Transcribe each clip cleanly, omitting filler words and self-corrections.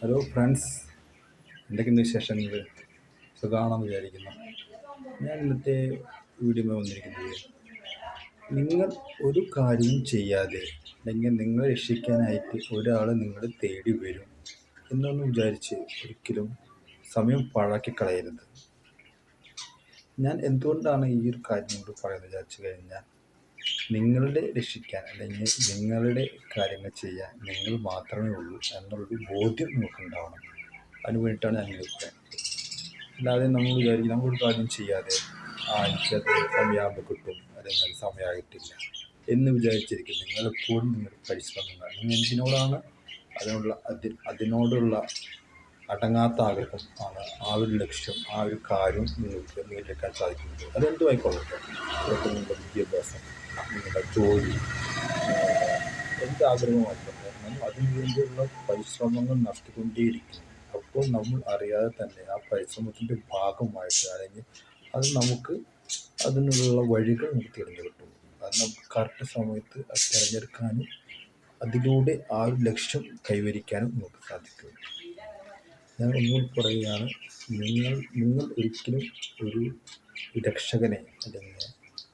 Hello friends, എന്തൊക്കെയുണ്ട് വിശേഷങ്ങൾ? സുഖമാണെന്ന് വിചാരിക്കുന്നു. ഞാൻ ഇന്നത്തെ വീഡിയോ വന്നിരിക്കുന്നത്, നിങ്ങൾ ഒരു കാര്യവും ചെയ്യാതെ അല്ലെങ്കിൽ നിങ്ങളെ രക്ഷിക്കാനായിട്ട് ഒരാൾ നിങ്ങളെ തേടി വരും എന്നൊന്നും വിചാരിച്ച് ഒരിക്കലും സമയം പാഴാക്കി കളയരുത്. ഞാൻ എന്തുകൊണ്ടാണ് ഈ ഒരു കാര്യം കൊണ്ട് പറയുന്നത് വിചാരിച്ചു കഴിഞ്ഞാൽ, നിങ്ങളുടെ രക്ഷിക്കാൻ അല്ലെങ്കിൽ നിങ്ങളുടെ കാര്യങ്ങൾ ചെയ്യാൻ നിങ്ങൾ മാത്രമേ ഉള്ളൂ എന്നുള്ളൊരു ബോധ്യം നമുക്കുണ്ടാവണം. അതിന് വേണ്ടിയിട്ടാണ് ഞാൻ പറയുന്നത്. അല്ലാതെ നമ്മൾ വിചാരിക്കും നമ്മളൊരു കാര്യം ചെയ്യാതെ എനിക്കത് സമയമാകുമ്പോൾ കിട്ടും അല്ലെങ്കിൽ അത് സമയമായിട്ടില്ല എന്ന് വിചാരിച്ചിരിക്കും. നിങ്ങളെപ്പോഴും നിങ്ങളുടെ പരിശ്രമങ്ങൾ നിങ്ങൾ എന്തിനോടാണ് അതിനോടുള്ള അടങ്ങാത്ത ആഗ്രഹം ആണ് ആ ഒരു ലക്ഷ്യം, ആ ഒരു കാര്യം നിങ്ങൾക്ക് നേടിയെടുക്കാൻ സാധിക്കുന്നത്. അതെന്തും ആയിക്കൊള്ളട്ടെ. ചിലപ്പോൾ നിങ്ങളുടെ വിദ്യാഭ്യാസം, നിങ്ങളുടെ ജോലി, എന്ത് ആഗ്രഹമായിക്കോട്ടെ, നമ്മൾ അതിനു വേണ്ടിയുള്ള പരിശ്രമങ്ങൾ നടത്തിക്കൊണ്ടേയിരിക്കും. അപ്പോൾ നമ്മൾ അറിയാതെ തന്നെ ആ പരിശ്രമത്തിൻ്റെ ഭാഗമായിട്ട് അല്ലെങ്കിൽ അത് നമുക്ക് അതിനുള്ള വഴികൾ നമുക്ക് തിരഞ്ഞെടുക്കും. അത് നമുക്ക് കറക്റ്റ് സമയത്ത് അത് തിരഞ്ഞെടുക്കാനും അതിലൂടെ ആ ഒരു ലക്ഷ്യം കൈവരിക്കാനും നമുക്ക് സാധിക്കും. ഞാൻ ഒന്നുകൂടി പറയുകയാണ്, നിങ്ങൾ ഒരിക്കലും ഒരു രക്ഷകനെ അല്ലെങ്കിൽ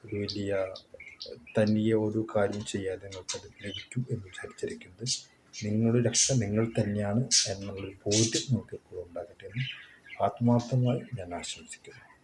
ഒരു വലിയ തനിയെ ഒരു കാര്യം ചെയ്യാതെ നിങ്ങൾക്കത് ലഭിക്കും എന്ന് വിചാരിച്ചിരിക്കുന്നത്. നിങ്ങളുടെ രക്ഷ നിങ്ങൾ തന്നെയാണ് എന്നുള്ളൊരു ബോധ്യം നിങ്ങൾക്ക് എപ്പോഴും ഉണ്ടാകട്ടെ എന്ന് ആത്മാർത്ഥമായി ഞാൻ ആശംസിക്കുന്നു.